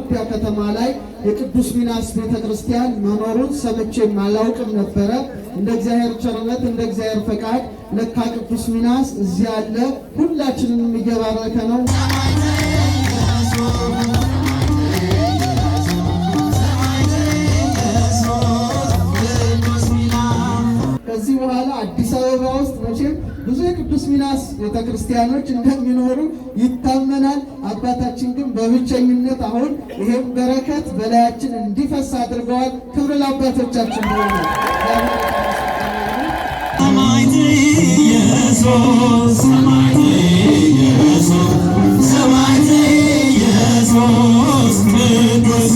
በጦቢያ ከተማ ላይ የቅዱስ ሚናስ ቤተክርስቲያን መኖሩን ሰምቼም አላውቅም ነበረ። እንደ እግዚአብሔር ቸርነት እንደ እግዚአብሔር ፈቃድ ለካ ቅዱስ ሚናስ እዚህ ያለ ሁላችንንም እየባረከ ነው። ከዚህ በኋላ አዲስ አበባ ውስጥ መቼም ብዙ የቅዱስ ሚናስ ቤተክርስቲያኖች እንደሚኖሩ ይታመናል። አባታችን ግን በብቸኝነት አሁን ይሄን በረከት በላያችን እንዲፈስ አድርገዋል። ክብር ለአባቶቻችን ነው። ሰማዕት ኢየሱስ ሰማዕት ኢየሱስ ሰማዕት ኢየሱስ ቅዱስ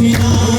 ሚናስ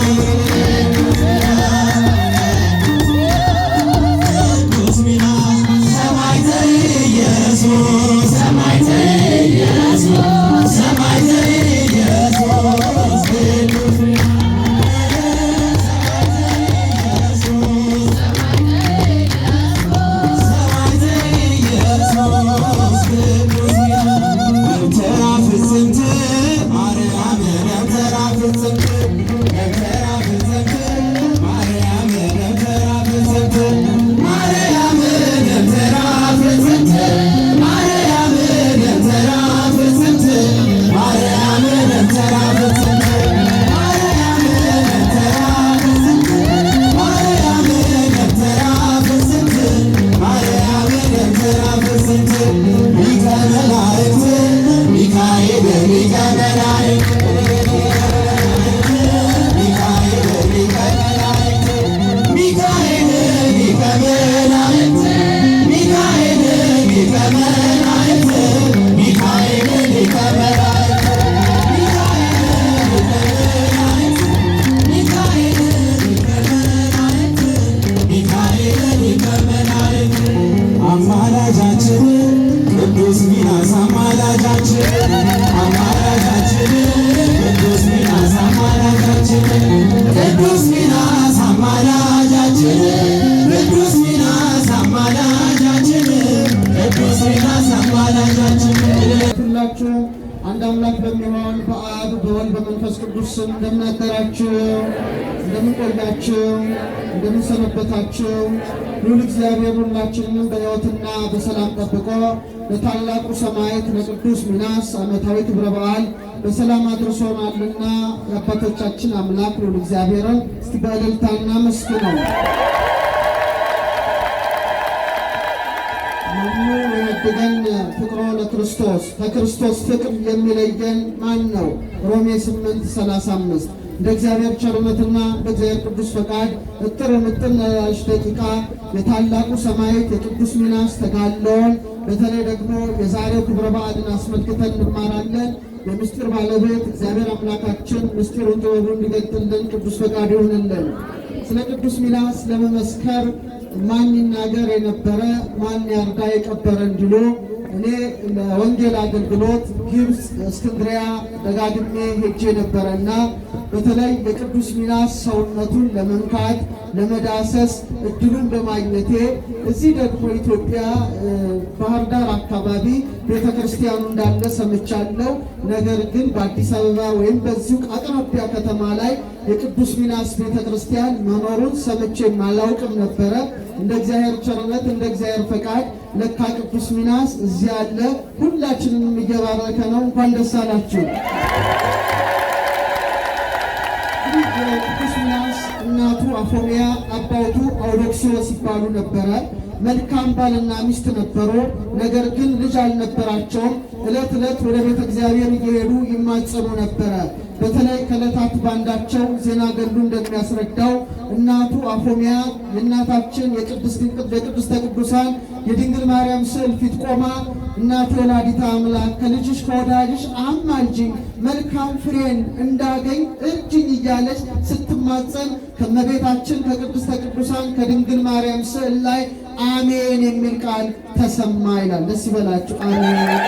አንድ አምላክ በሚሆን በአብ በወልድ በመንፈስ ቅዱስ ስም እንደምን አደራችሁ? እንደምን ቆያችሁ? እንደምን ሰነበታችሁ? ሁሉ እግዚአብሔር ሁላችንን በሕይወትና በሰላም ጠብቆ ለታላቁ ሰማዕት ለቅዱስ ሚናስ ዓመታዊ ክብረ በዓል በሰላም አድርሶናልና የአባቶቻችን አምላክ ሁሉ እግዚአብሔርን እስቲ በእልልታና መስግነው። ግን ፍቅሮ ለክርስቶስ ከክርስቶስ ፍቅር የሚለየን ማን ነው? ሮሜ 8:35 እንደ እግዚአብሔር ቸርነትና እንደ እግዚአብሔር ቅዱስ ፈቃድ እጥር ምጥን ያለች ደቂቃ የታላቁ ሰማዕት የቅዱስ ሚናስ ተጋድሎውን በተለይ ደግሞ የዛሬው ክብረ በዓልን አስመልክተን እንማራለን። የምስጢር ባለቤት እግዚአብሔር አምላካችን ምስጢሩን ጥበቡን እንዲገልጥልን ቅዱስ ፈቃድ ይሁንልን። ስለ ቅዱስ ሚናስ ለመመስከር ማን ይናገር የነበረ ማን ያርዳ የቀበረ እንዲሉ እኔ ለወንጌል አገልግሎት ግብፅ እስክንድሪያ ደጋግሜ ሄጄ ነበረና በተለይ የቅዱስ ሚናስ ሰውነቱን ለመንካት ለመዳሰስ እድሉን በማግኘቴ እዚህ ደግሞ ኢትዮጵያ ባህር ዳር አካባቢ ቤተክርስቲያኑ እንዳለ ሰምቻለሁ። ነገር ግን በአዲስ አበባ ወይም በዚሁ አቅራቢያ ከተማ ላይ የቅዱስ ሚናስ ቤተክርስቲያን መኖሩን ሰምቼ አላውቅም ነበረ። እንደ እግዚአብሔር ቸርነት እንደ እግዚአብሔር ፈቃድ ለካ ቅዱስ ሚናስ እዚህ አለ። ሁላችንንም እየባረከ ነው። እንኳን ደስ አላችሁ። ቅዱስ ሚናስ እናቱ አፎሚያ አባቱ አውዶክሲዎስ ይባሉ ነበረ። መልካም ባልና ሚስት ነበሩ። ነገር ግን ልጅ አልነበራቸውም። ዕለት ዕለት ወደ ቤተ እግዚአብሔር እየሄዱ ይማጸኑ ነበረ። በተለይ ከዕለታት ባንዳቸው ዜና ገድሉ እንደሚያስረዳው እናቱ አፎሚያ የእናታችን የቅድስተ ቅዱሳን የድንግል ማርያም ስዕል ፊት ቆማ እናቴ ወላዲተ አምላክ ከልጅሽ ከወዳጅሽ አማልጅኝ መልካም ፍሬን እንዳገኝ እርጅኝ እያለች ስትማጸን ከእመቤታችን ከቅድስተ ቅዱሳን ከድንግል ማርያም ስዕል ላይ አሜን የሚል ቃል ተሰማ ይላል። ደስ ይበላችሁ። አሜን።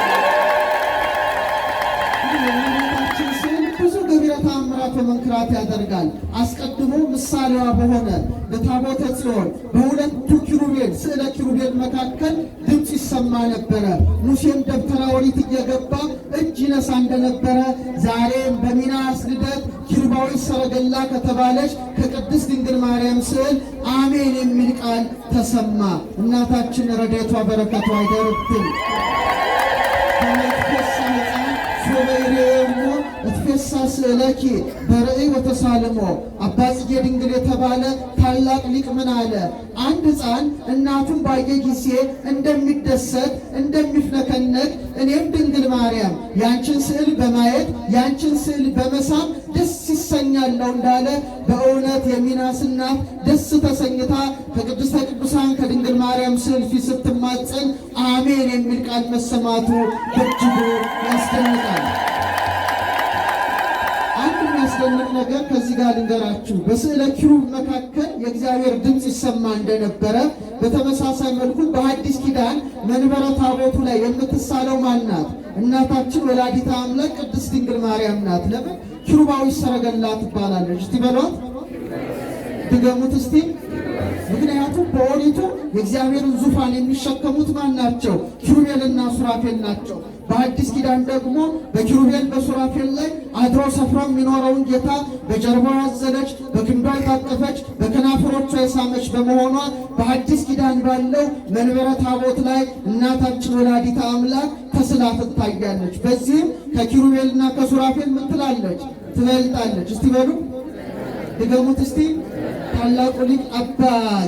ብዙ ገቢረ ተአምራት በመንክራት ያደርጋል። አስቀድሞ ምሳሌዋ በሆነ በታቦተ ጽዮን በሁለቱ ኪሩቤል ስዕለ ኪሩቤል መካከል ድምፅ ይሰማ ነበረ። ሙሴም ደብተራ ኦሪት እየገባ እጅ ይነሳ እንደነበረ ዛሬም በሚናስ ልደት ኪሩባዊ ሰረገላ ከተባለች ከቅድስት ድንግል ማርያም ስዕል አሜን የሚል ቃል ተሰማ። እናታችን ረድኤቷ በረከቷ አይደርብን። እትፌሳ ስእለኪ በርእይ ወተሳልሞ አባ ጽጌ ድንግል የተባለ ታላቅ ሊቅ ምን አለ? አንድ ሕፃን እናቱን ባየ ጊዜ እንደሚደሰት እንደሚፍነከነክ እኔም ድንግል ማርያም ያንቺን ስዕል በማየት ያንቺን ስዕል በመሳም ደስ ይሰኛለሁ እንዳለ በእውነት የሚናስ እናት ደስ ተሰኝታ ከቅድስተ ቅዱሳን ከድንግል ማርያም ስዕል ፊት ስትማጸን አሜን የሚል ቃል መሰማቱ በእጅጉ ያስደንቃል። የሚያስደንቅ ነገር ከዚህ ጋር ልንገራችሁ። በስዕለ ኪሩብ መካከል የእግዚአብሔር ድምፅ ይሰማ እንደነበረ በተመሳሳይ መልኩ በሐዲስ ኪዳን መንበረ ታቦቱ ላይ የምትሳለው ማን ናት? እናታችን ወላዲተ አምላክ ቅድስት ድንግል ማርያም ናት። ለምን ኪሩባዊ ሰረገላ ትባላለች? እስቲ በሏት፣ ድገሙት እስቲ። ምክንያቱም በኦሪቱ የእግዚአብሔርን ዙፋን የሚሸከሙት ማን ናቸው? ኪሩቤልና ሱራፌል ናቸው። በአዲስ ኪዳን ደግሞ በኪሩቤል በሱራፌል ላይ አድሮ ሰፍሮ የሚኖረውን ጌታ በጀርባዋ ያዘለች በክንዷ የታቀፈች በከናፍሮቿ የሳመች በመሆኗ በአዲስ ኪዳን ባለው መንበረ ታቦት ላይ እናታችን ወላዲተ አምላክ ተስላ ትታያለች። በዚህም ከኪሩቤልና ከሱራፌል ምን ትላለች? ትበልጣለች። እስቲ በሉ ድገሙት እስቲ። ታላቁ ሊቅ አባ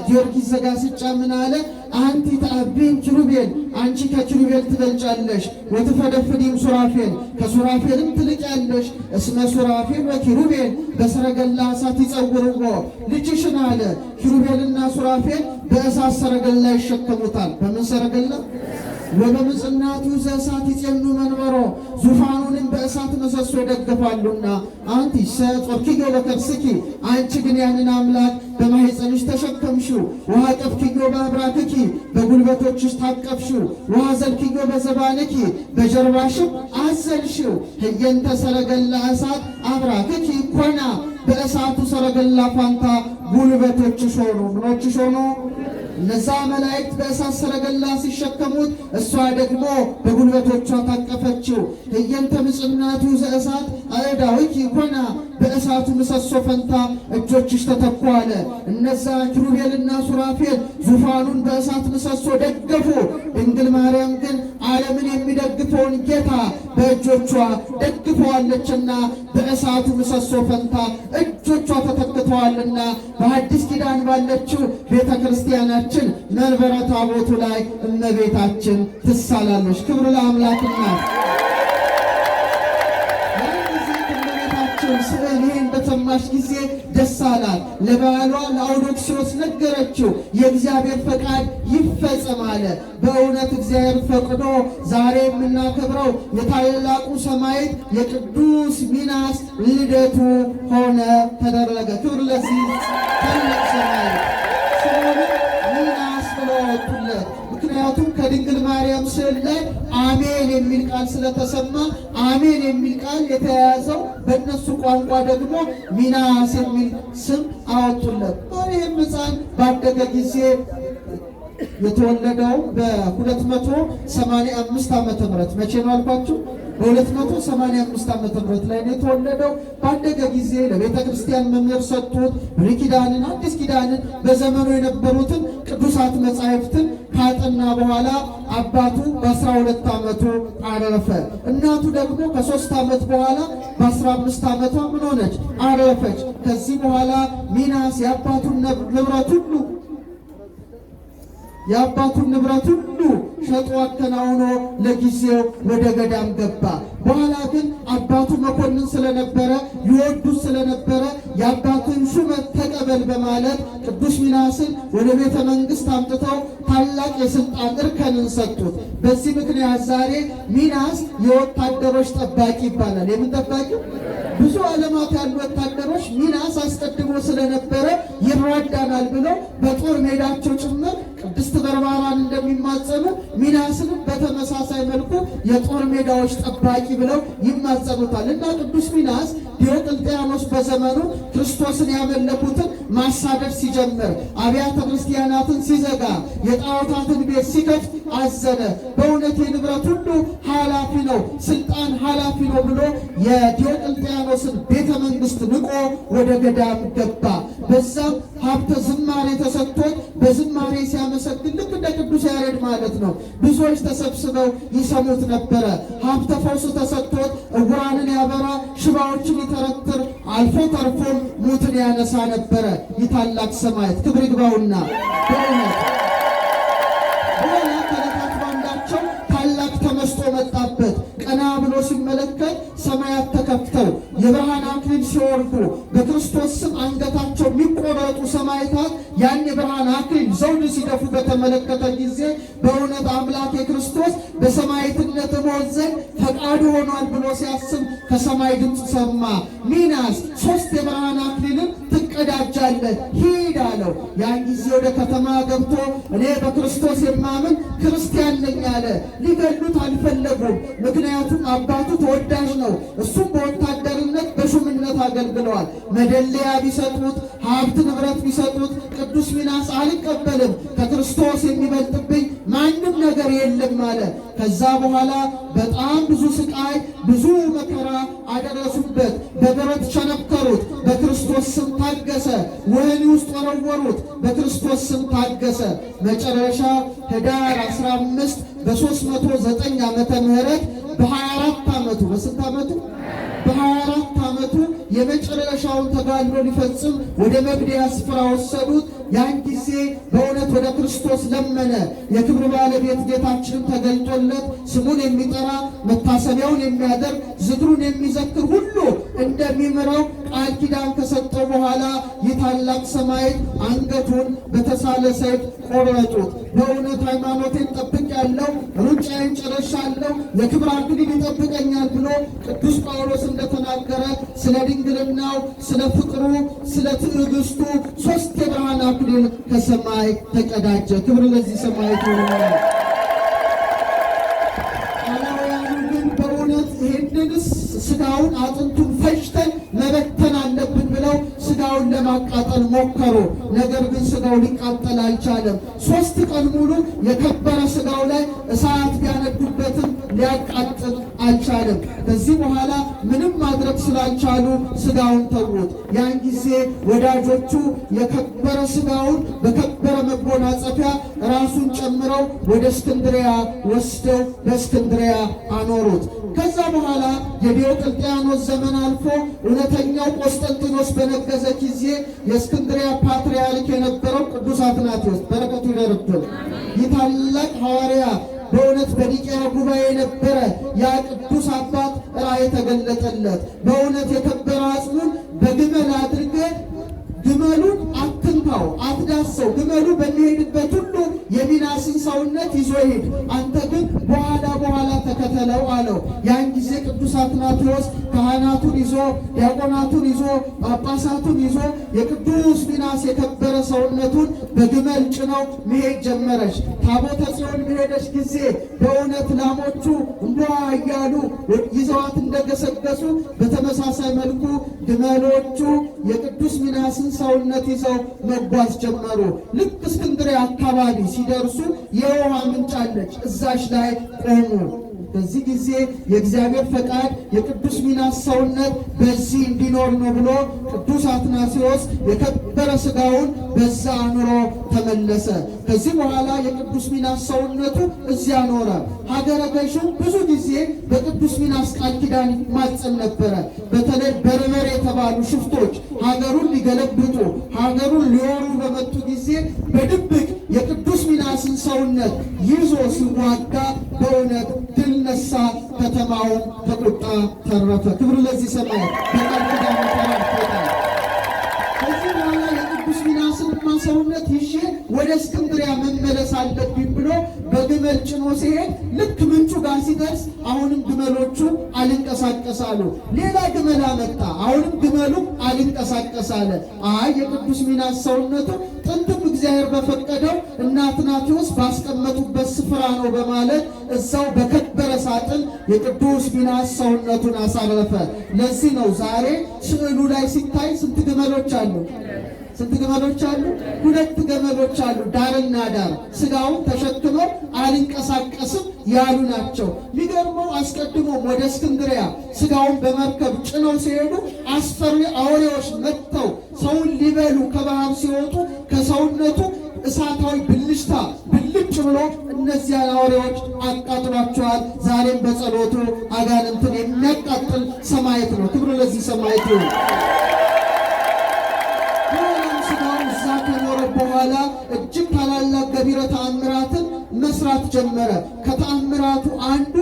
ጊዮርጊስ ዘጋስጫ ምን አለ? አንቲ ተአቢን ኪሩቤል፣ አንቺ ከኪሩቤል ትበልጫለሽ። ወትፈደፍዲም ሱራፌል፣ ከሱራፌልም ትልጫለሽ። እስመ ሱራፌል ወኪሩቤል በሰረገላ እሳት ይጸውርዎ። ልጅሽን አለ ኪሩቤልና ሱራፌል በእሳት ሰረገላ ይሸከሙታል። በምን ሰረገላ? ወበምጽናቱ ዘእሳት ይጼኑ መንበሮ፣ ዙፋኑንም በእሳት ምሰሶ ይደግፋሉና። አንቲ ሰጾርኪዮ በከርስኪ፣ አንቺ ግን ያንን አምላክ በማኅፀንሽ ተሸከምሽው። ውሃ ጠፍኪዮ በአብራክኪ፣ በጉልበቶችሽ ታቀፍሽው። ውሃ ዘልኪዮ በዘባንኪ፣ በጀርባሽም አዘልሽው። ህየንተ ሰረገላ እሳት አብራክኪ ኮና፣ በእሳቱ ሰረገላ ፋንታ ጉልበቶችሽ ሆኑ። ምኖችሽ ሆኑ? እነዛ መላእክት በእሳት ሰረገላ ሲሸከሙት እሷ ደግሞ በጉልበቶቿ ታቀፈችው። ህየንተ ምጽናቱ ዘእሳት አእዳዊኪ ኮና፣ በእሳቱ ምሰሶ ፈንታ እጆችሽ ተተኩ አለ። እነዛ ኪሩቤልና ሱራፌል ዙፋኑን በእሳት ምሰሶ ደገፉ። ድንግል ማርያም ግን ዓለምን የሚደግፈውን ጌታ በእጆቿ ደግፈዋለችና በእሳቱ ምሰሶ ፈንታ እጆቿ ተተክተዋልና በአዲስ ኪዳን ባለችው ቤተ ክርስቲያናችን መንበረ ታቦቱ ላይ እመቤታችን ትሳላለች። ክብር ለአምላክና ስዕል ይህን በሰማች ጊዜ ደስ አላት። ለባሏ ለአውዶክሲዎስ ነገረችው። የእግዚአብሔር ፈቃድ ይፈጸም አለ። በእውነት እግዚአብሔር ፈቅዶ ዛሬ የምናከብረው የታላቁ ሰማዕት የቅዱስ ሚናስ ልደቱ ሆነ ተደረገ። ክብር ለዚህ ታላቅ ሰማዕት። ስሙንም ሚናስ ብለው ወጡለት። ምክንያቱም ከድንግል ማርያም ስዕል ላይ አሜን የሚል ቃል ቃል ስለተሰማ አሜን የሚል ቃል የተያያዘው በእነሱ ቋንቋ ደግሞ ሚናስ የሚል ስም አወጡለት። ይህም ሕፃን ባደገ ጊዜ የተወለደው በ285 ዓመተ ምህረት መቼ ነው አልኳችሁ? በ285 ዓመተ ምህረት ላይ ነው የተወለደው። ባደገ ጊዜ ለቤተ ክርስቲያን መምህር ሰጥቶት ብሉይ ኪዳንን፣ አዲስ ኪዳንን በዘመኑ የነበሩትን ቅዱሳት መጻሕፍትን ካጠና በኋላ አባቱ በ12 ዓመቱ አረፈ። እናቱ ደግሞ ከ3 ዓመት በኋላ በ15 ዓመቷ ምን ሆነች? አረፈች። ከዚህ በኋላ ሚናስ የአባቱን ንብረት ሁሉ ሸጦ አከናውኖ ለጊዜው ወደ ገዳም ገባ። በኋላ ግን አባቱ መኮንን ስለነበረ ይወዱት ስለነበረ የአባቱን ሹመት ተቀበል በማለት ቅዱስ ሚናስን ወደ ቤተ መንግሥት አምጥተው ታላቅ የሥልጣን እርከንን ሰጡት። በዚህ ምክንያት ዛሬ ሚናስ የወታደሮች ጠባቂ ይባላል። የምን ጠባቂ? ብዙ ዓለማት ያሉ ወታደሮች ሚናስ አስቀድሞ ስለነበረ ይራዳናል ብለው በጦር ሜዳቸው ጭምር ቅድስት በርባራን እንደሚማጸኑ ሚናስንም በተመሳሳይ መልኩ የጦር ሜዳዎች ጠባቂ ብለው ይማጸኑታል። እና ቅዱስ ሚናስ ዲዮቅልጥያኖስ በዘመኑ ክርስቶስን ያመለኩትን ማሳደድ ሲጀምር፣ አብያተ ክርስቲያናትን ሲዘጋ፣ የጣዖታትን ቤት ሲከፍት አዘነ። በእውነት የንብረት ሁሉ ኃላፊ ነው፣ ስልጣን ኃላፊ ነው ብሎ የዲዮቅልጥያኖስን ቤተ መንግሥት ንቆ ወደ ገዳም ገባ። በዛም ሀብተ ዝማሬ ተሰጥቶት በዝማሬ ሲያመሰግን ልክ እንደ ቅዱስ ያሬድ ማለት ነው ብዙዎች ተሰብስበው ይሰሙት ነበረ። ሀብተ ፈውስ ተሰጥቶት ዕውራንን ያበራ፣ ሽባዎችን ይተረትር፣ አልፎ ተርፎም ሙትን ያነሳ ነበረ። ይህ ታላቅ ሰማዕት ክብር ይግባውና በእውነት በኋላ ከዕለታት ባንዳቸው ታላቅ ተመስጦ መጣበት። ቀና ብሎ ሲመለከት ሰማያት ተከፍተው የብርሃን አክሊል ሲወርዱ በክርስቶስ ስም አንገታቸው የሚቆረጡ ሰማዕታት ያን የብርሃን አክሊል ዘውድ ሲደፉ በተመለከተ ጊዜ በእውነት አምላክ የክርስቶስ በሰማዕትነት እሞት ዘንድ ፈቃዱ ሆኗል ብሎ ሲያስብ ከሰማይ ድምፅ ሰማ። ሚናስ 3 የብርሃን አክሊልን ትቀዳጃለህ፣ ሂድ አለው። ያን ጊዜ ወደ ከተማ ገብቶ እኔ በክርስቶስ የማምን ክርስቲያን ነኝ አለ። ሊገሉት አልፈለጉም። ምክንያቱም አባቱ ተወዳጅ ነው። እሱም በወታደርነት በሹምነት አገልግለዋል። መደለያ ቢሰጡት፣ ሀብት ንብረት ቢሰጡት ቅዱስ ሚናስ አልቀበልም፣ ከክርስቶስ የሚበልጥብኝ ማንም ነገር የለም አለ። ከዛ በኋላ በጣም ብዙ ስቃይ፣ ብዙ መከራ አደረሱበት። በብረት ቸነከሩት፣ በክርስቶስ ስም ታገሰ። ወህኒ ውስጥ ወረወሩት፣ በክርስቶስ ስም ታገሰ። መጨረሻ ኅዳር 15 በ309 ዓመተ ምህረት በ24 ዓመቱ በስንት ዓመቱ? በ24 ዓመቱ የመጨረሻውን ተጋድሎ ሊፈጽም ወደ መግደያ ስፍራ ወሰዱት። ያን ጊዜ በእውነት ወደ ክርስቶስ ለመነ። የክብር ባለቤት ጌታችንም ተገልጦለት ስሙን የሚጠራ መታሰቢያውን የሚያደርግ ዝክሩን የሚዘክር ሁሉ እንደሚምረው ቃል ኪዳን ከሰጠው በኋላ የታላቅ ሰማዕት አንገቱን በተሳለ ሰይፍ ቆረጡት። በእውነት ሃይማኖቴን ጠብቄአለሁ፣ ሩጫዬን ጨርሻለሁ፣ የክብር አክሊል ይጠብቀኛል ብሎ ቅዱስ ጳውሎስ እንደተናገረ ስለ ድንግልናው፣ ስለ ፍቅሩ፣ ስለ ትዕግስቱ 3 የብርሃን አክሊል ከሰማይ ተቀዳጀ። ክብር ለዚህ ሰማዕት ይሁን። አላውያኑ ግን በእውነት ይህንንስ ስጋውን አጥንቱን ፈጅተን መበተን አለብን ብለው ስጋውን ለማቃጠል ሞከሩ። ነገር ግን ስጋው ሊቃጠል አልቻለም። 3 ቀን ሙሉ የከበረ ስጋው ላይ እሳት ቢያነዱበትም ሊያቃጥል አልቻለም። ከዚህ በኋላ ምንም ማድረግ ስላልቻሉ ስጋውን ተዉት። ያን ጊዜ ወዳጆቹ የከበረ ስጋውን በከበረ መጎናጸፊያ ራሱን ጨምረው ወደ እስክንድሪያ ወስደው በእስክንድሪያ አኖሩት። ከዛ በኋላ የዲዮቅልጥያኖስ ዘመን አልፎ እውነተኛው ቆስጠንጢኖስ በነገሰ ጊዜ የእስክንድሪያ ፓትርያርክ የነበረው ቅዱስ አትናቴዎስ በረከቱ ይደርብን። ይህ ታላቅ ሐዋርያ በእውነት በኒቅያ ጉባኤ የነበረ ያ ቅዱስ አባት ራእይ ተገለጠለት። በእውነት የከበረ አጽሙን በግመል አድርገህ ግመሉን አትንካው፣ አትዳሰው። ግመሉ በሚሄድበት ሁሉ የሚናስን ሰውነት ይዞ ይሄድ፣ አንተ ግን በኋላ ተከተለው አለው። ያን ጊዜ ቅዱስ አትናቴዎስ ካህናቱን ይዞ ዲያቆናቱን ይዞ ጳጳሳቱን ይዞ የቅዱስ ሚናስ የከበረ ሰውነቱን በግመል ጭነው መሄድ ጀመረች። ታቦተ ጽዮን በሄደች ጊዜ በእውነት ላሞቹ እንቧ እያሉ ይዘዋት እንደገሰገሱ በተመሳሳይ መልኩ ግመሎቹ የቅዱስ ሚናስን ሰውነት ይዘው መጓዝ ጀመሩ። ልክ እስክንድርያ አካባቢ ሲደርሱ የውሃ ምንጭ አለች፣ እዛች ላይ ቆሙ። በዚህ ጊዜ የእግዚአብሔር ፈቃድ የቅዱስ ሚናስ ሰውነት በዚህ እንዲኖር ነው ብሎ ቅዱስ አትናቴዎስ የከበረ ሥጋውን በዛ አኑሮ ተመለሰ። ከዚህ በኋላ የቅዱስ ሚናስ ሰውነቱ እዚያ ኖረ። ሀገረ ገዥው ብዙ ጊዜ በቅዱስ ሚናስ ቃል ኪዳን ይማጸን ነበረ። በተለይ በርበሬ የተባሉ ሽፍቶች ሀገሩን ሊገለብጡ ሀገሩን ሊወሩ በመጡ ጊዜ በድብቅ የቅዱስ ሚናስን ሰውነት ይዞ ሲዋጋ በእውነት ድል ነሳ። ከተማውን ከቁጣ ተረፈ። ክብር ለዚህ ሰማይ በቃል ኪዳኑ ተረፈ። ከዚህ በኋላ የቅዱስ ሚናስን ሰውነት ይዤ ወደ እስክንድርያ መመለስ አለብኝ ብሎ በግመል ጭኖ ሲሄድ ልክ ምንጩ ጋር ሲደርስ አሁንም ግመሎቹ አልንቀሳቀስ አሉ። ሌላ ግመል አመጣ። አሁንም ግመሉ አልንቀሳቀስ አለ። አይ የቅዱስ ሚናስ ሰውነቱ ጥንትም እግዚአብሔር በፈቀደው እነ አትናቴዎስ ባስቀመጡበት ስፍራ ነው በማለት እዛው በከበረ ሳጥን የቅዱስ ሚናስ ሰውነቱን አሳረፈ። ለዚህ ነው ዛሬ ስዕሉ ላይ ሲታይ ስንት ግመሎች አሉ? ስንት ገመዶች አሉ? 2 ገመዶች አሉ። ዳርና ዳር ስጋውን ተሸክመው አልንቀሳቀስም ያሉ ናቸው። የሚገርመው አስቀድሞ ወደ እስክንድርያ ስጋውን በመርከብ ጭነው ሲሄዱ አስፈሪ አውሬዎች መጥተው ሰውን ሊበሉ ከባህር ሲወጡ ከሰውነቱ እሳታዊ ብልጭታ ብልጭ ብሎ እነዚያን አውሬዎች አቃጥሏቸዋል። ዛሬም በጸሎቱ አጋንንትን የሚያቃጥል ሰማዕት ነው። ክብር ለዚህ ሰማዕት ነው። ከኖረ በኋላ እጅግ ታላላቅ ገቢረ ተአምራትን መስራት ጀመረ። ከተአምራቱ አንድ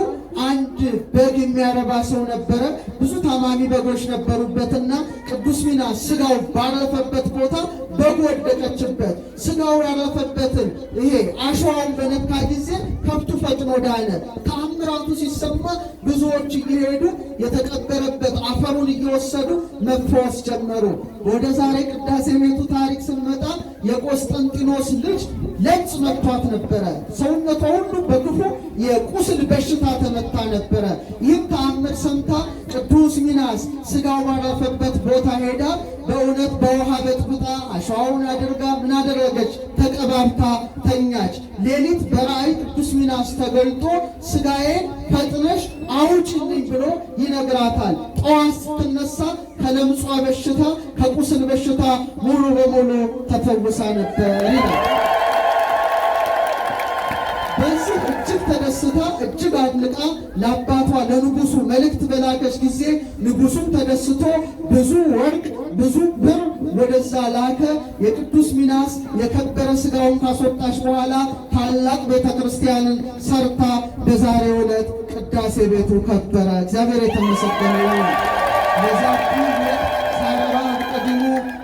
በግ የሚያረባ ሰው ነበረ። ብዙ ታማሚ በጎች ነበሩበትና ቅዱስ ሚናስ ስጋው ባረፈበት ቦታ በግ ወደቀችበት። ስጋው ያረፈበትን ይሄ አሸዋውን በነካ ጊዜ ከብቱ ፈጥኖ ዳነ። ተአምራቱ ሲሰማ ብዙዎች እየሄዱ የተቀበረበት አፈሩን እየወሰዱ መፈወስ ጀመሩ። ወደ ዛሬ ቅዳሴ ቤቱ ታሪክ ስንመጣ የቆስጠንጢኖስ ልጅ ለምጽ መጥቷት ነበረ። ሰውነቷ ሁሉ በክፉ የቁስል በሽታ ተመታ ነበረ። ይህም ተአምር ሰምታ ቅዱስ ሚናስ ስጋው ባረፈበት ቦታ ሄዳ በእውነት በውሃ በጥብጣ አሸዋውን አድርጋ ምን አደረገች? ተቀባብታ ተኛች። ሌሊት በራእይ ቅዱስ ሚናስ ተገልጦ ስጋዬን ፈጥነሽ አውጪልኝ ብሎ ይነግራታል። ጠዋት ስትነሳ ከለምጿ በሽታ ከቁስል በሽታ ሙሉ በሙሉ ተፈውሳ ነበር ይላል። በዚህ እጅግ ተደስታ እጅግ አድንቃ ለአባቷ ለንጉሱ መልእክት በላከች ጊዜ ንጉሱም ተደስቶ ብዙ ወርቅ ብዙ ብር ወደዛ ላከ። የቅዱስ ሚናስ የከበረ ስጋውን ካስወጣች በኋላ ታላቅ ቤተ ክርስቲያንን ሰርታ በዛሬው ዕለት ቅዳሴ ቤቱ ከበረ። እግዚአብሔር የተመሰገነ ይሁን።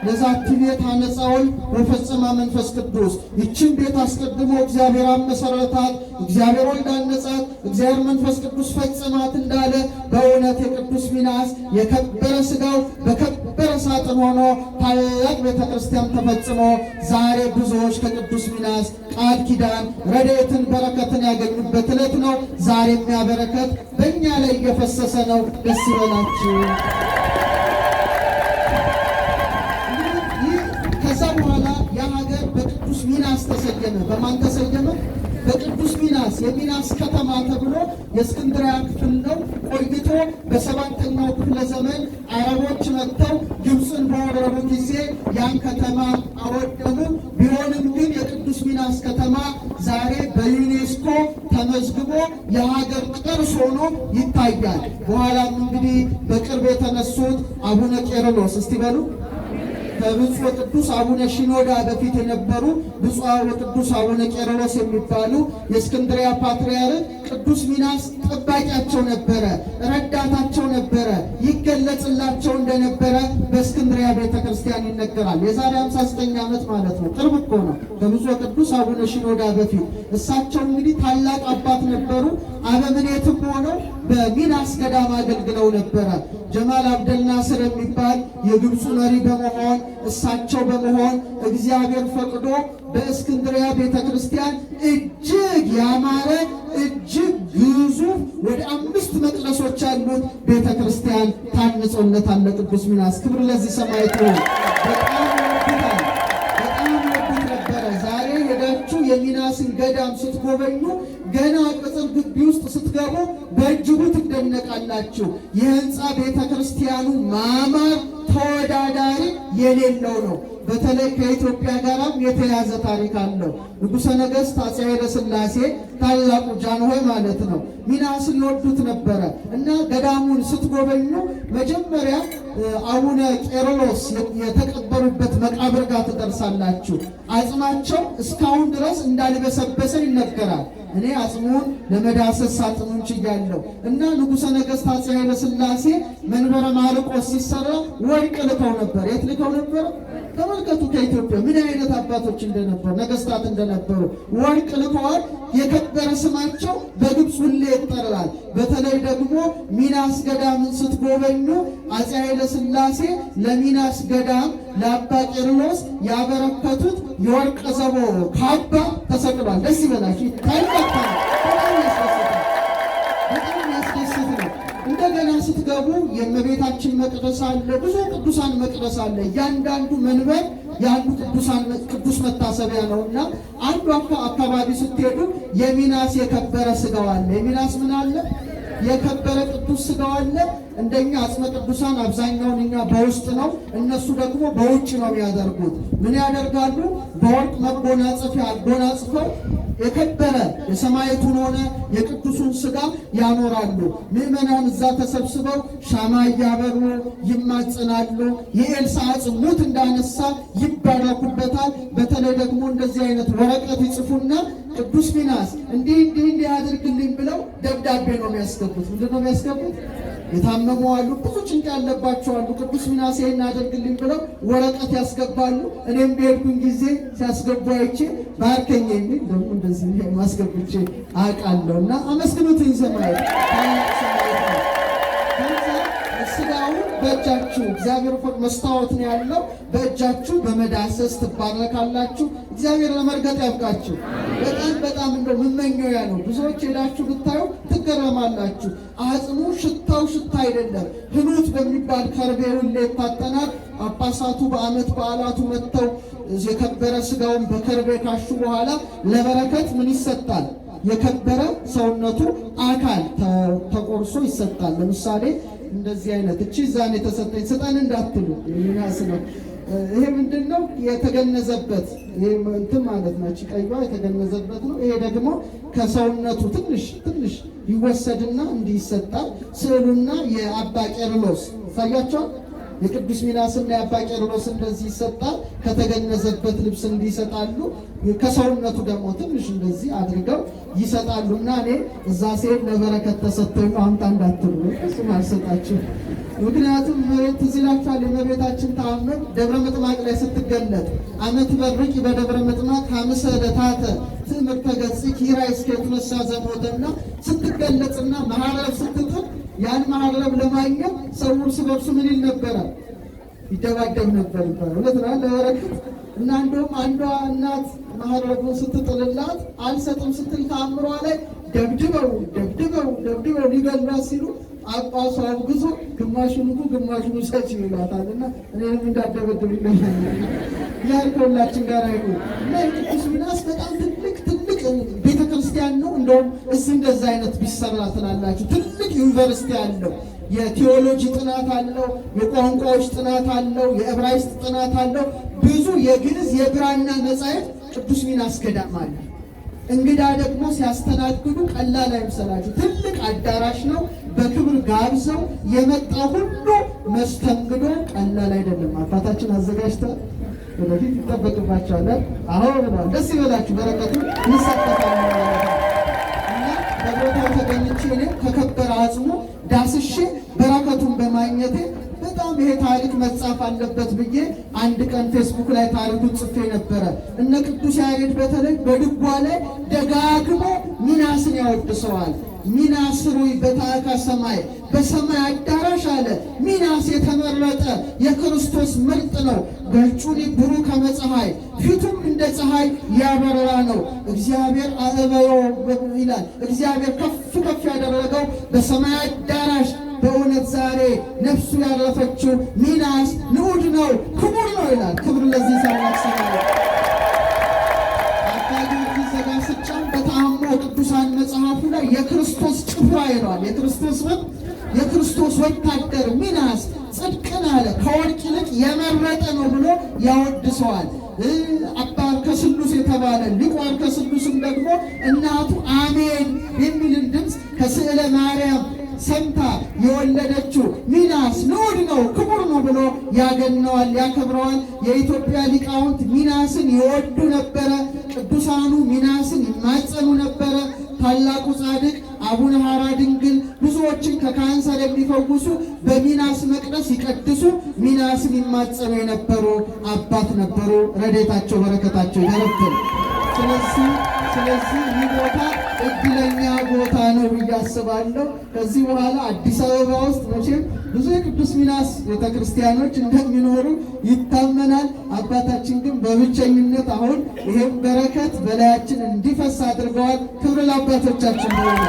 ለዛቲ ቤት አነጻውን ወፈጸመ መንፈስ ቅዱስ። ይችን ቤት አስቀድሞ እግዚአብሔር መሰረታት፣ እግዚአብሔር ወልድ አነጻት፣ እግዚአብሔር መንፈስ ቅዱስ ፈጸማት እንዳለ በእውነት የቅዱስ ሚናስ የከበረ ስጋው በከበረ ሳጥን ሆኖ ታላቅ ቤተ ክርስቲያን ተፈጽሞ ዛሬ ብዙዎች ከቅዱስ ሚናስ ቃል ኪዳን ረድኤትን በረከትን ያገኙበት ዕለት ነው። ዛሬ የሚያበረከት በእኛ ላይ እየፈሰሰ ነው። ደስ ይበላችሁ። ከዛ በኋላ ያ ሀገር በቅዱስ ሚናስ ተሰየመ። በማን ተሰየመ? በቅዱስ ሚናስ። የሚናስ ከተማ ተብሎ የእስክንድርያ ክፍል ነው። ቆይቶ በሰባተኛው ክፍለ ዘመን አረቦች መጥተው ግብፅን በወረሩ ጊዜ ያን ከተማ አወደሙ። ቢሆንም ግን የቅዱስ ሚናስ ከተማ ዛሬ በዩኔስኮ ተመዝግቦ የሀገር ቅርስ ሆኖ ይታያል። በኋላም እንግዲህ በቅርብ የተነሱት አቡነ ቄርሎስ እስቲ በሉ ከብፁዕ ቅዱስ አቡነ ሺኖዳ በፊት የነበሩ ብፁዕ ወቅዱስ አቡነ ቄርሎስ የሚባሉ የእስክንድርያ ፓትርያርክ ቅዱስ ሚናስ ጠባቂያቸው ነበረ፣ ረዳታቸው ነበረ፣ ይገለጽላቸው እንደነበረ በእስክንድርያ ቤተክርስቲያን ይነገራል። የዛሬ 59 ዓመት ማለት ነው። ቅርብ እኮ ነው። ከብፁዕ ቅዱስ አቡነ ሽኖዳ በፊት እሳቸው እንግዲህ ታላቅ አባት ነበሩ። አበምኔትም ሆነው በሚናስ ገዳም አገልግለው ነበረ። ጀማል አብደልናስር የሚባል የግብፁ መሪ በመሆን እሳቸው በመሆን እግዚአብሔር ፈቅዶ በእስክንድርያ ቤተክርስቲያን እጅግ ያማረ እጅግ ግዙፍ ወደ 5 መቅደሶች ያሉት ቤተክርስቲያን ታንጾለታል ለቅዱስ ሚናስ። ክብር ለዚህ ሰማዕት ነው። በጣም ወዱት ነበረ። ዛሬ ሄዳችሁ የሚናስን ገዳም ስትጎበኙ ገና ቅጽር ግቢ ውስጥ ስትገቡ በእጅጉ ትደነቃላችሁ። የህንፃ ቤተክርስቲያኑ ማማር ተወዳዳሪ የሌለው ነው። በተለይ ከኢትዮጵያ ጋራም የተያዘ ታሪክ አለው። ንጉሠ ነገሥት አፄ ኃይለ ሥላሴ ታላቁ ጃንሆይ ማለት ነው ሚናስን ይወዱት ነበረ እና ገዳሙን ስትጎበኙ መጀመሪያ አቡነ ቄርሎስ የተቀበሩበት መቃብር ጋር ትደርሳላችሁ። አጽማቸው እስካሁን ድረስ እንዳልበሰበሰ ይነገራል። እኔ አጽሙን ለመዳሰስ ሳጥኑን ችያለሁ እና ንጉሠ ነገሥት አፄ ኃይለ ሥላሴ መንበረ ማርቆስ ሲሰራ ወርቅ ልከው ነበር። የት ልከው ነበር? ተመልከቱ። ከኢትዮጵያ ምን አይነት አባቶች እንደነበሩ ነገሥታት እንደነበሩ ወርቅ ልከዋል። የከበረ ስማቸው በግብፅ ሁሌ ይጠራል። በተለይ ደግሞ ሚናስ ገዳምን ስትጎበኙ አፄ ኃይለ ሥላሴ ለሚናስ ገዳም ለአባ ቄርሎስ ያበረከቱት የወርቅ ዘቦ ካባ ተሰቅሏል። ደስ ይበላችሁ። በጣም ያስደስት ነው። እንደገና ስትገቡ የእመቤታችን መቅደስ አለ። ብዙ ቅዱሳን መቅደስ አለ። እያንዳንዱ መንበር የአንዱ ቅዱስ መታሰቢያ ነውና አንዱ አካባቢ ስትሄዱ የሚናስ የከበረ ስጋው አለ። የሚናስ ምን አለ? የከበረ ቅዱስ ስጋው አለ። እንደኛ አጽመ ቅዱሳን አብዛኛውን እኛ በውስጥ ነው፣ እነሱ ደግሞ በውጭ ነው የሚያደርጉት። ምን ያደርጋሉ? በወርቅ መጎናጸፊያ አጎናጽፈው የከበረ የሰማዕቱን ሆነ የቅዱሱን ስጋ ያኖራሉ። ምዕመናን እዛ ተሰብስበው ሻማ እያበሩ ይማጽናሉ። የኤልሳዕ አጽም ሙት እንዳነሳ ይባረኩበታል። በተለይ ደግሞ እንደዚህ አይነት ወረቀት ይጽፉና ቅዱስ ሚናስ እንዲህ ያድርግልኝ ብለው ደብዳቤ ነው የሚያስገቡት። ምንድን ነው የሚያስገቡት? የታመሙ አሉ፣ ብዙ ጭንቅ ያለባቸው አሉ። ቅዱስ ሚናስ ይሄን አድርግልኝ ብለው ወረቀት ያስገባሉ። እኔም በሄድኩኝ ጊዜ ሲያስገቡ አይቼ ባርከኝ የሚል ደግሞ እንደዚህ ማስገብቼ አውቃለሁ እና አመስግኑትኝ። ሰማይ ስጋውን በእጃችሁ እግዚአብሔር ፎቅ መስታወት ነው ያለው። በእጃችሁ በመዳሰስ ትባረካላችሁ። እግዚአብሔር ለመርገጥ ያብቃችሁ። በጣም እንደው ምመኘው ያ ነው። ብዙዎች ሄዳችሁ ብታዩ ትገረማላችሁ። አጽሙ ሽታው ሽታ አይደለም፣ ህኑት በሚባል ከርቤ ሁሌ ይታጠናል። ጳጳሳቱ በዓመት በዓላቱ መጥተው የከበረ ስጋውን በከርቤ ካሹ በኋላ ለበረከት ምን ይሰጣል? የከበረ ሰውነቱ አካል ተቆርሶ ይሰጣል። ለምሳሌ እንደዚህ አይነት እቺ ዛን የተሰጠኝ ስጠን እንዳትሉ የሚናስ ነው። ይሄ ምንድነው? የተገነዘበት ይሄ እንትን ማለት ነው። እቺ ቀይዋ የተገነዘበት ነው። ይሄ ደግሞ ከሰውነቱ ትንሽ ይወሰድና እንዲህ ይሰጣል። ስዕሉና የአባ ቄርሎስ ታያቸው። የቅዱስ ሚናስና የአባ ቄርሎስ እንደዚህ ይሰጣል። ከተገነዘበት ልብስ እንዲህ ይሰጣሉ። ከሰውነቱ ደግሞ ትንሽ እንደዚህ አድርገው ይሰጣሉና እኔ እዛ ሲሄድ ለበረከት ተሰጥቶኝ አምጣ እንዳትሉ እሱም አልሰጣችሁ። ምክንያቱም መሬት ትዝ ይላችኋል። የእመቤታችን ተአምር ደብረ ምጥማቅ ላይ ስትገለጥ አመት በርቂ በደብረ ምጥማቅ ሐምሰ ዕለታተ ትምህርተ ገጽኪ ኪራይ እስከ የተነሳ ዘሞተና ስትገለጽና መሐረብ ስትጥል ያን መሐረብ ለማግኘት ሰው እርስ በርሱ ምን ይል ነበረ? ይደባደብ ነበር ይባላል። እውነት ነው ለበረከት እና እንደውም አንዷ እናት መሐረቡን ስትጥልላት አልሰጥም ስትል ተአምሯ ላይ ደብድበው ሊገሏት ሲሉ ጳጳሱ አውግዞ ግማሹን ሰጭ ይላታልና እኔንም እንዳደበድብ ይለኛል። ያን ከሁላችን ጋር አይሁን እና የቅዱስ ሚናስ በጣም ትልቅ ቤተክርስቲያን ነው። እንደውም እዚህ እንደዛ አይነት ቢሰራ ትላላችሁ። ትልቅ ዩኒቨርሲቲ አለው። የቴዎሎጂ ጥናት አለው፣ የቋንቋዎች ጥናት አለው፣ የዕብራይስጥ ጥናት አለው። ብዙ የግዕዝ የብራና መጻሕፍት ቅዱስ ሚናስ ገዳም አለ። እንግዳ ደግሞ ሲያስተናግዱ ቀላል አይምሰላችሁ። ትልቅ አዳራሽ ነው። በክብር ጋብዘው የመጣ ሁሉ መስተንግዶ ቀላል አይደለም። አባታችን አዘጋጅተው ወደፊት ይጠበቅባቸዋል። አሁን ብለዋል። ደስ ይበላችሁ፣ በረከቱ ይሳተፋል። እና በቦታው ተገኝቼ እኔም ከከበረ አጽሙ ዳስሼ በረከቱን በማግኘቴ በጣም ይሄ ታሪክ መጻፍ አለበት ብዬ አንድ ቀን ፌስቡክ ላይ ታሪኩን ጽፌ ነበረ። እነ ቅዱስ ያሬድ በተለይ በድጓ ላይ ደጋግሞ ሚናስን ያወድሰዋል። ሚናስ ሩይ በታዕካ ሰማይ፣ በሰማይ አዳራሽ አለ። ሚናስ የተመረጠ የክርስቶስ ምርጥ ነው። ገጹኒ ብሩህ ከመ ፀሐይ፣ ፊቱም እንደ ፀሐይ ያበራ ነው። እግዚአብሔር አእበዮ ይላል። እግዚአብሔር ከፍ ከፍ ያደረገው በሰማይ አዳራሽ በእውነት ዛሬ ነፍሱ ያረፈችው ሚናስ ንዑድ ነው፣ ክቡር ነው ይላል። ክብር ለዚህ ታላቅ ሰማይ። አባጊዮርጊስ ዘጋስጫም በተአምሮ ቅዱሳን መጽሐፉ ላይ የክርስቶስ ጭፍራ ይለዋል። የክርስቶስ የክርስቶስ ወታደር ሚናስ ጽድቅን አለ ከወርቅ ይልቅ የመረጠ ነው ብሎ ያወድሰዋል። አባ አርከስሉስ የተባለ ሊቁ አርከስሉስም ደግሞ እናቱ አሜን የሚልን ድምፅ ከስዕለ ማርያም ሰምታ የወለደችው ሚናስ ንዑድ ነው ክቡር ነው ብሎ ያገነዋል፣ ያከብረዋል። የኢትዮጵያ ሊቃውንት ሚናስን ይወዱ ነበረ። ቅዱሳኑ ሚናስን ይማጸኑ ነበረ። ታላቁ ጻድቅ አቡነ ሐራ ድንግል ብዙዎችን ከካንሰር የሚፈውሱ በሚናስ መቅደስ ይቀድሱ፣ ሚናስን ይማጸኑ የነበሩ አባት ነበሩ። ረድኤታቸው በረከታቸው ይደርብን። ስለዚህ ይህ ቦታ እድለኛ ቦታ ነው ብዬ አስባለሁ። ከዚህ በኋላ አዲስ አበባ ውስጥ መቼም ብዙ የቅዱስ ሚናስ ቤተክርስቲያኖች እንደሚኖሩ ይታመናል። አባታችን ግን በብቸኝነት አሁን ይሄም በረከት በላያችን እንዲፈስ አድርገዋል። ክብር ለአባቶቻችን ሆነ።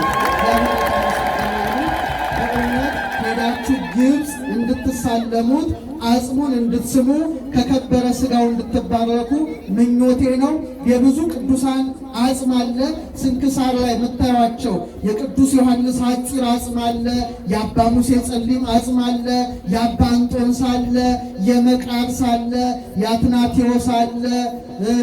በእውነት ሄዳችሁ ግብፅ እንድትሳለሙት አጽሙን እንድትስሙ ከከበረ ሥጋው እንድትባረኩ ምኞቴ ነው። የብዙ ቅዱሳን አጽም አለ። ስንክሳር ላይ የምታዩቸው የቅዱስ ዮሐንስ ሐፂር አጽም አለ። የአባ ሙሴ ጸሊም አጽም አለ። የአባ እንጦንስ አለ። የመቃርስ አለ። የአትናቴዎስ አለ።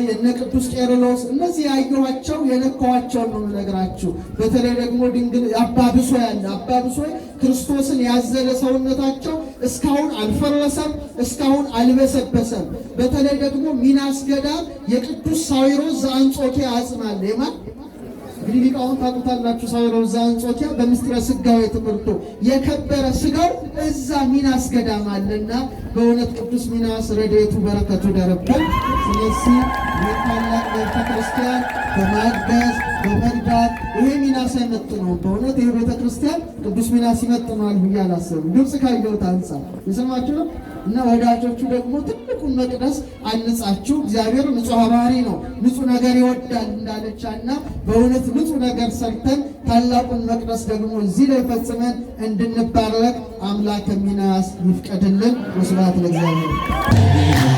የነ ቅዱስ ቄርሎስ እነዚህ ያየኋቸው የነካኋቸውን ነው የምነግራችሁ። በተለይ ደግሞ ድንግል አባ ብሶይ አለ። አባ ብሶይ ክርስቶስን ያዘለ ሰውነታቸው እስካሁን አልፈረሰም፣ እስካሁን አልበሰበሰም። በተለይ ደግሞ ሚናስ ገዳም የቅዱስ ሳዊሮስ ዘአንጾኪያ አጽም አለ። የማን እንግዲህ ሊቃውንት ታውቁታላችሁ። ሳዊሮስ ዘአንጾኪያ በምስጢረ ሥጋዌ ትምህርቱ የከበረ ሥጋው እዛ ሚናስ ገዳም አለና በእውነት ቅዱስ ሚናስ ረድኤቱ በረከቱ ደረብን። ስለዚህ የታላቅ ቤተ ክርስቲያን በማገዝ በመርዳት ይሄ ሚናስ አይመጥነውም። በእውነት ይሄ ቤተ ክርስቲያን ቅዱስ ሚናስ ይመጥነዋል ብዬ አላሰብም። ግብፅ ካየሁት አንጻር የሰማችሁ ነው። እና ወዳጆቹ ደግሞ ትልቁን መቅደስ አንጻችሁ። እግዚአብሔር ንጹሕ ባህሪ ነው፣ ንጹሕ ነገር ይወዳል እንዳለቻና በእውነት ንጹሕ ነገር ሰርተን ታላቁን መቅደስ ደግሞ እዚህ ላይ ፈጽመን እንድንባረክ አምላከ ሚናስ ይፍቀድልን። ወስብሐት ለእግዚአብሔር።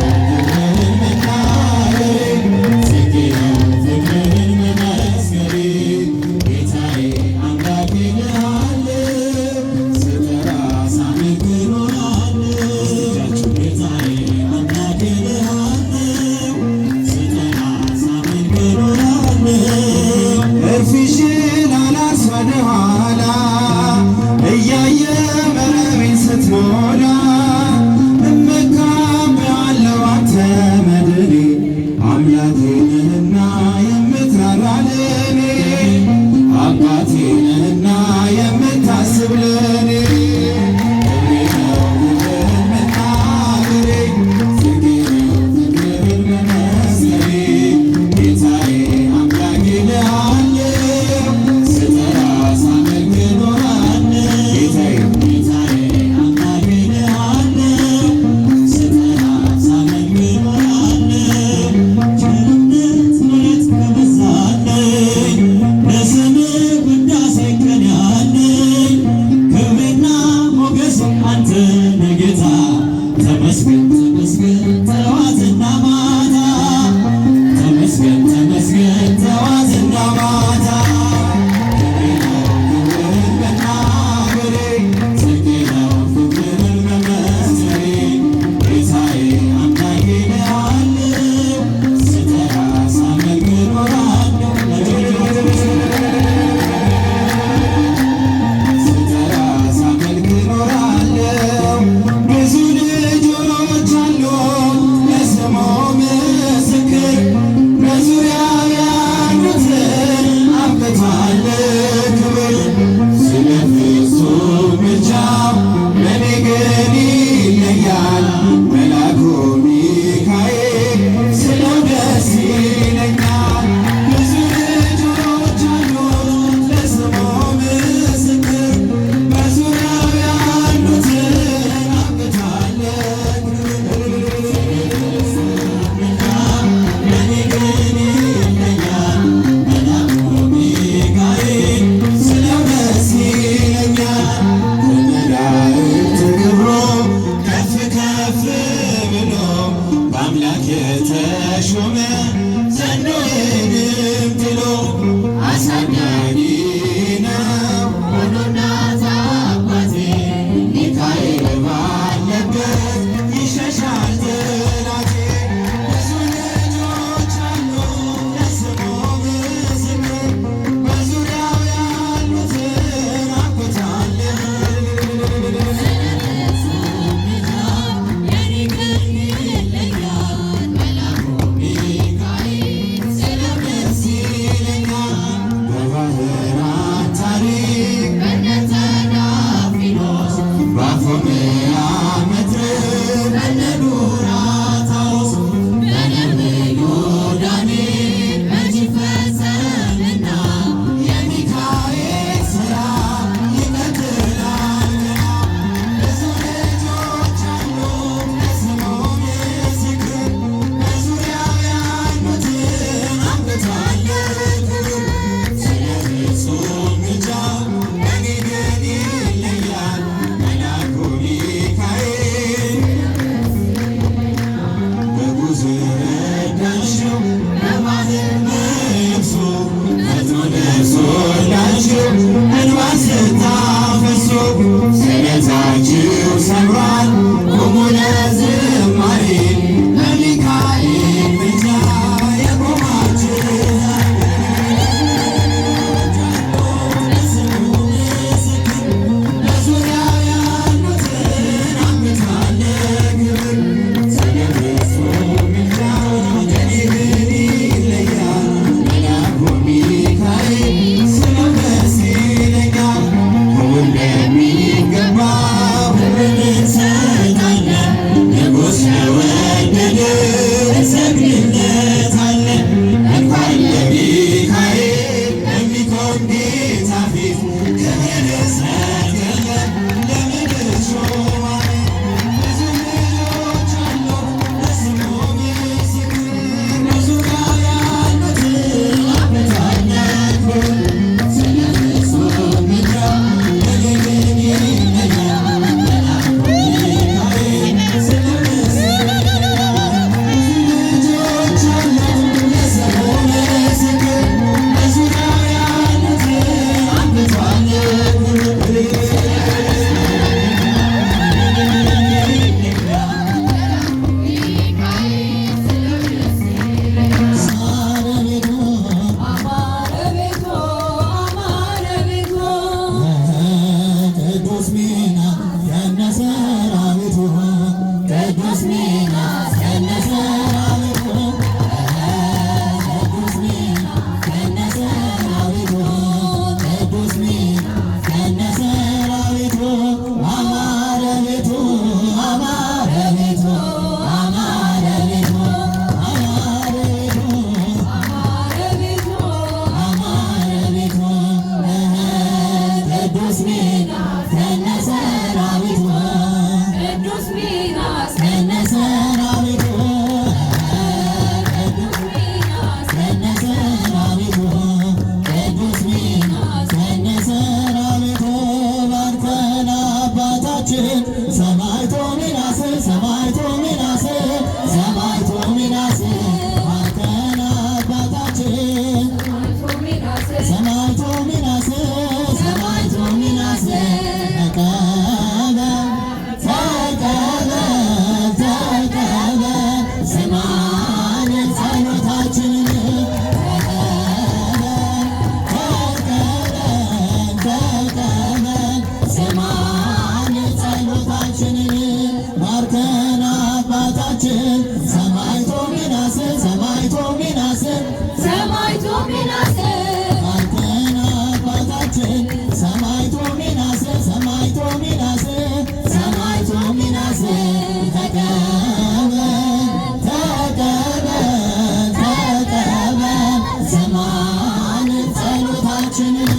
ደርሶላችሁ እንባ ስታፈሱ ስለታችሁ ሰምሯል። ቁሙ ለዝማሬ በሚካኤል ምልጃ የቆማችሁ በዙሪያው ያሉትን አምጥቷል ክብር ስለነሱ ምልጃ ከኔ ግን ይለያል መልአኩ ሚካኤል ስለው ደስ ይለኛል። እንደሚገባው ክብርን እንሰጣለን ንጉሥ ለወደደ እንሰግድለታለን። እንኳን ለሚካኤል ለሚቆም ጌታ ፊት ክብር ሰገለን ለምድር ሾማን ብዙ ልጆች አሉ ለስሙ ምስክር በዙሪያው ያሉትን አምጥቷል ክብር ስለነሱ ምልጃ ከኔ ግን ይለያል መልአኩ ሚካኤል ስለው ደስ ይለኛል። ብዙ ልጆች አሉ ለስሙ ምስክር በዙሪያው ያሉትን አምጥቷል ክብር ቅዱስ ሚናስ ከነ ሰራዊቱ ቅዱስ ሚናስ ከነ ሰራዊቱ ቅዱስ ሚናስ ከነ ሰራዊቱ ቅዱስ ሚናስ ከነ ሰራዊቱ አማረ ቤቱ አማረ ቤቱ አማረ ቤቱ አማረ ቤቱ አማረ ቤቱ ቅዱስ ሚናስ ከነ ሰራዊቱ ቅዱስ ሚናስ ከነ ሰራዊቱ ቅዱስ ሚናስ ከነ ሰራዊቱ ቅዱስ ሚናስ ከነ ሰራዊቱ ባርከን አባታችን ሰማዕቱ ሚናስ ሰማዕቱ ሚናስ ሰማዕቱ ሚናስ ባርከን አባታችን ሚናስ ሰማዕቱ ሚናስ ሰማዕቱ ሚናስ ተቀበል ተቀበል ተቀበል ስማን ጸሎታችንን ተቀበል ተቀበል ስማን ጸሎታችንን ባርከን አባታችን ሰማዕቱ ሚናስ ሰማዕቱ ሚናስ ሰማዕቱ ሚናስ ባርከን አባታችን ሰማዕቱ ሚናስ ሰማዕቱ ሚናስ ሰማዕቱ ሚናስ ተቀበል ተቀበል ተቀበል ስማን ጸሎታችንን